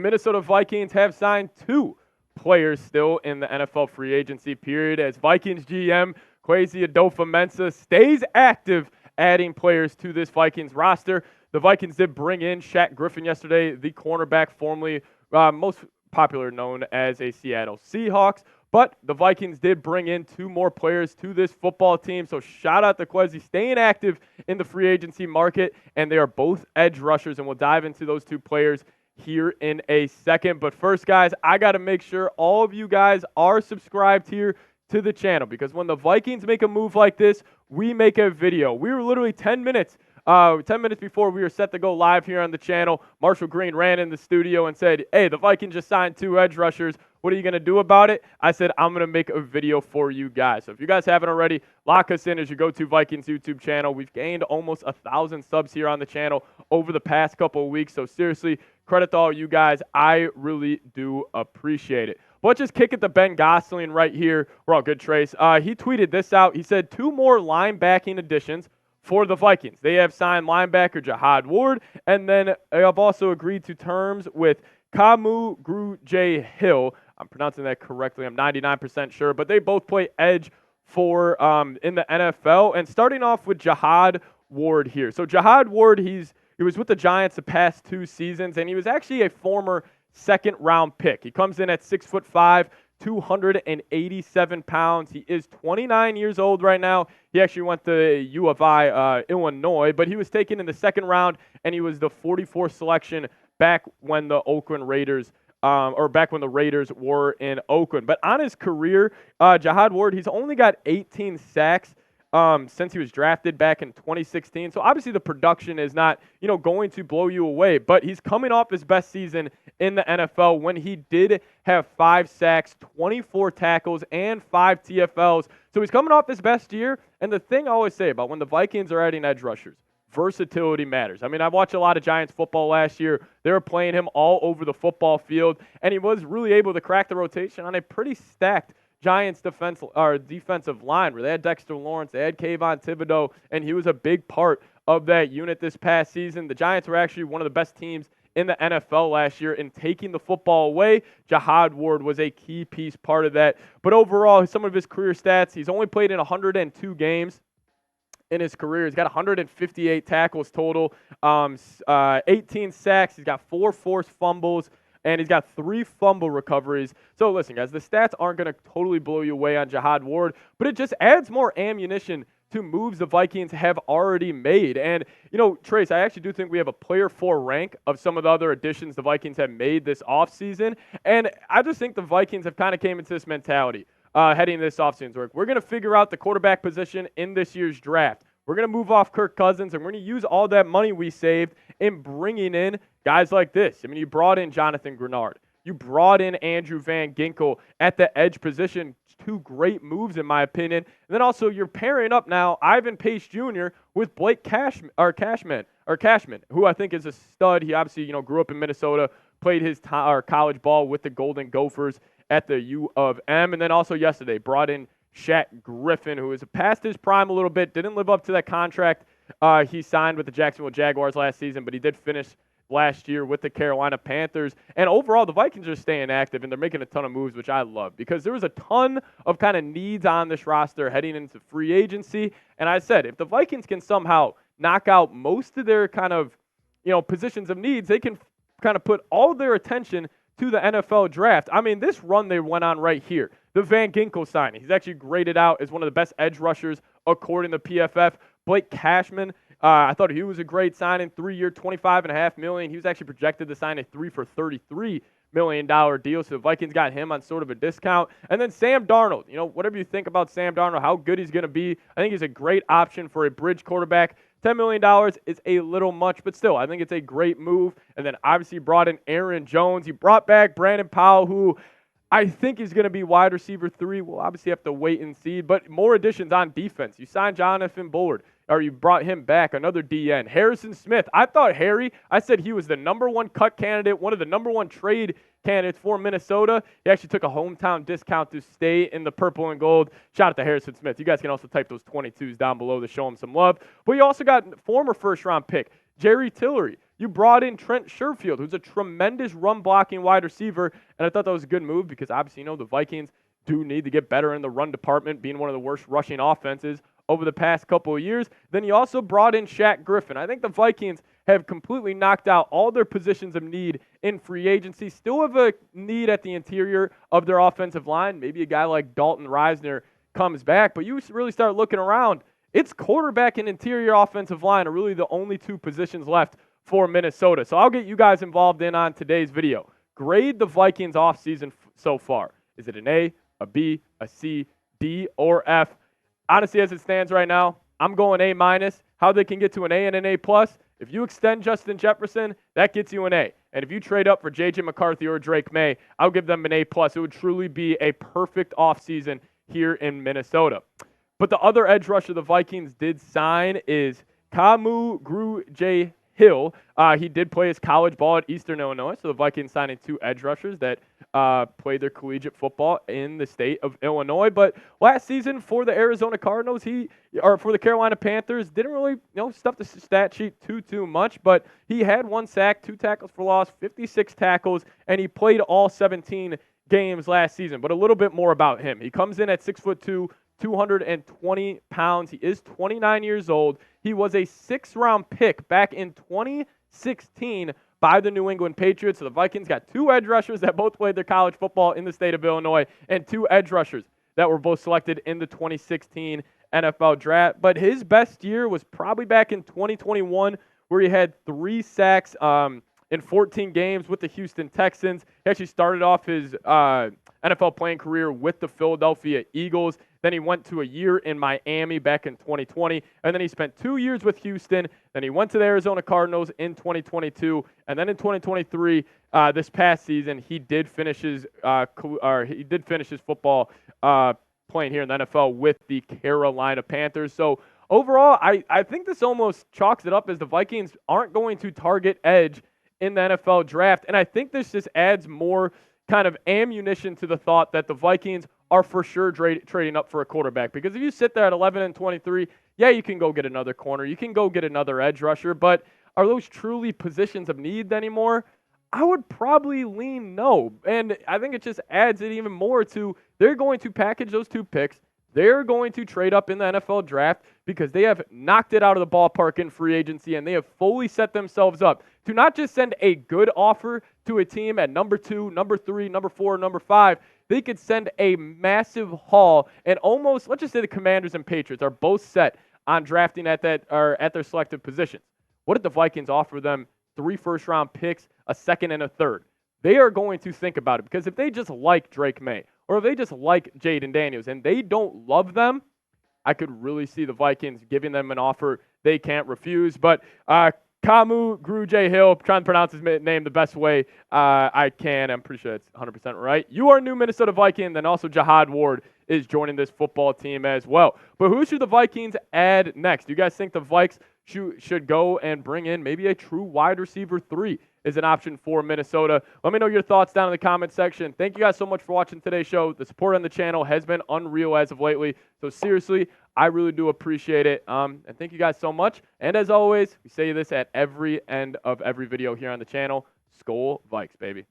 Minnesota Vikings have signed 2 players still in the NFL free agency period as Vikings GM Kwesi Adofo-Mensah stays active adding players to this Vikings roster. The Vikings did bring in Shaq Griffin yesterday, the cornerback formerly most popular known as a Seattle Seahawks. But the Vikings did bring in 2 more players to this football team. So shout out to Kwesi staying active in the free agency market. And they are both edge rushers. And we'll dive into those 2 players here in a second. But first, guys, I got to make sure all of you guys are subscribed here to the channel. Because when the Vikings make a move like this, we make a video. We were literally 10 minutes before we were set to go live here on the channel. Marshall Green ran in the studio and said, hey, the Vikings just signed 2 edge rushers. What are you going to do about it? I said, I'm going to make a video for you guys. So if you guys haven't already, lock us in as you go to Vikings YouTube channel. We've gained almost 1,000 subs here on the channel over the past couple of weeks. So seriously, credit to all you guys. I really do appreciate it. But let's just kick it to Ben Gosselin right here. We're all good, Trace. He tweeted this out. He said 2 more linebacking additions for the Vikings. They have signed linebacker Jihad Ward, and then they have also agreed to terms with Kamu Grugier-Hill. I'm pronouncing that correctly. I'm 99% sure, but they both play edge for in the NFL. And starting off with Jihad Ward here. So Jihad Ward, he was with the Giants the past 2 seasons, and he was actually a former second-round pick. He comes in at 6'5", 287 pounds. He is 29 years old right now. He actually went to U of I, Illinois, but he was taken in the 2nd round, and he was the 44th selection back when the Oakland Raiders back when the Raiders were in Oakland. But on his career, Jihad Ward, he's only got 18 sacks since he was drafted back in 2016. So obviously the production is not, going to blow you away, but he's coming off his best season in the NFL when he did have 5 sacks, 24 tackles, and 5 TFLs. So he's coming off his best year. And the thing I always say about when the Vikings are adding edge rushers, versatility matters. I mean, I watched a lot of Giants football last year. They were playing him all over the football field, and he was really able to crack the rotation on a pretty stacked Giants defensive line where they had Dexter Lawrence, they had Kayvon Thibodeau, and he was a big part of that unit this past season. The Giants were actually one of the best teams in the NFL last year in taking the football away. Jihad Ward was a key piece part of that. But overall, some of his career stats, he's only played in 102 games in his career. He's got 158 tackles total, 18 sacks. He's got 4 forced fumbles, and he's got 3 fumble recoveries. So listen, guys, the stats aren't going to totally blow you away on Jihad Ward, but it just adds more ammunition to moves the Vikings have already made. And, Trace, I actually do think we have a player 4 rank of some of the other additions the Vikings have made this offseason. And I just think the Vikings have kind of came into this mentality heading into this offseason. We're going to figure out the quarterback position in this year's draft. We're going to move off Kirk Cousins, and we're going to use all that money we saved in bringing in guys like this. I mean, you brought in Jonathan Grenard. You brought in Andrew Van Ginkel at the edge position. 2 great moves, in my opinion. And then also you're pairing up now Ivan Pace Jr. with Blake Cashman, who I think is a stud. He obviously, grew up in Minnesota, played his college ball with the Golden Gophers at the U of M. And then also yesterday brought in Shaq Griffin, who is past his prime a little bit, didn't live up to that contract he signed with the Jacksonville Jaguars last season, but he did finish last year with the Carolina Panthers. And overall, the Vikings are staying active, and they're making a ton of moves, which I love, because there was a ton of kind of needs on this roster heading into free agency. And I said, if the Vikings can somehow knock out most of their kind of, positions of needs, they can kind of put all their attention to the NFL draft. I mean, this run they went on right here, the Van Ginkel signing, he's actually graded out as one of the best edge rushers according to PFF. Blake Cashman, I thought he was a great signing, 3-year, $25.5 million. He was actually projected to sign a 3 for $33 million deal, so the Vikings got him on sort of a discount. And then Sam Darnold, whatever you think about Sam Darnold, how good he's going to be, I think he's a great option for a bridge quarterback. $10 million is a little much, but still, I think it's a great move. And then obviously brought in Aaron Jones. He brought back Brandon Powell, who I think he's going to be wide receiver 3. We'll obviously have to wait and see, but more additions on defense. You signed Jonathan Bullard, or you brought him back, another DN. Harrison Smith, I said he was the #1 cut candidate, one of the #1 trade candidates for Minnesota. He actually took a hometown discount to stay in the purple and gold. Shout out to Harrison Smith. You guys can also type those 22s down below to show him some love. But you also got former first-round pick Jerry Tillery You brought in Trent Sherfield, who's a tremendous run-blocking wide receiver, and I thought that was a good move because obviously, the Vikings do need to get better in the run department, being one of the worst rushing offenses over the past couple of years. Then you also brought in Shaq Griffin. I think the Vikings have completely knocked out all their positions of need in free agency. Still have a need at the interior of their offensive line. Maybe a guy like Dalton Reisner comes back, but you really start looking around. It's quarterback and interior offensive line are really the only two positions left for Minnesota. So I'll get you guys involved in on today's video. Grade the Vikings offseason so far. Is it an A, a B, a C, D, or F? Honestly, as it stands right now, I'm going A-. How they can get to an A and an A+, if you extend Justin Jefferson, that gets you an A. And if you trade up for J.J. McCarthy or Drake May, I'll give them an A+. It would truly be a perfect offseason here in Minnesota. But the other edge rusher the Vikings did sign is Kamu Grugier-Hill. He did play his college ball at Eastern Illinois, so the Vikings signing two edge rushers that played their collegiate football in the state of Illinois. But last season for the Arizona Cardinals, for the Carolina Panthers, didn't really stuff the stat sheet too much, but he had 1 sack, 2 tackles for loss, 56 tackles, and he played all 17 games last season. But a little bit more about him. He comes in at 6'2", 220 pounds. He is 29 years old. He was a 6th-round pick back in 2016 by the New England Patriots. So the Vikings got 2 edge rushers that both played their college football in the state of Illinois and 2 edge rushers that were both selected in the 2016 NFL draft. But his best year was probably back in 2021 where he had 3 sacks in 14 games with the Houston Texans. He actually started off his NFL playing career with the Philadelphia Eagles. Then he went to a year in Miami back in 2020. And then he spent 2 years with Houston. Then he went to the Arizona Cardinals in 2022. And then in 2023, this past season, he did finish his football playing here in the NFL with the Carolina Panthers. So overall, I think this almost chalks it up as the Vikings aren't going to target edge in the NFL draft. And I think this just adds more kind of ammunition to the thought that the Vikings are for sure trading up for a quarterback. Because if you sit there at 11 and 23, yeah, you can go get another corner. You can go get another edge rusher. But are those truly positions of need anymore? I would probably lean no. And I think it just adds it even more to they're going to package those 2 picks. They're going to trade up in the NFL draft because they have knocked it out of the ballpark in free agency, and they have fully set themselves up to not just send a good offer to a team at number 2, number 3, number 4, number 5. They could send a massive haul, and almost, let's just say the Commanders and Patriots are both set on drafting at their selective positions. What if the Vikings offer them 3 first-round picks, a 2nd, and a 3rd? They are going to think about it because if they just like Drake May or if they just like Jaden Daniels and they don't love them, I could really see the Vikings giving them an offer they can't refuse. But Kamu Grugier-Hill, trying to pronounce his name the best way I can. I'm pretty sure it's 100% right. You are new Minnesota Viking, then also Jihad Ward is joining this football team as well. But who should the Vikings add next? Do you guys think the Vikes should go and bring in maybe a true wide receiver 3 is an option for Minnesota? Let me know your thoughts down in the comment section. Thank you guys so much for watching today's show. The support on the channel has been unreal as of lately. So seriously, I really do appreciate it. And thank you guys so much. And as always, we say this at every end of every video here on the channel. Skol Vikes, baby.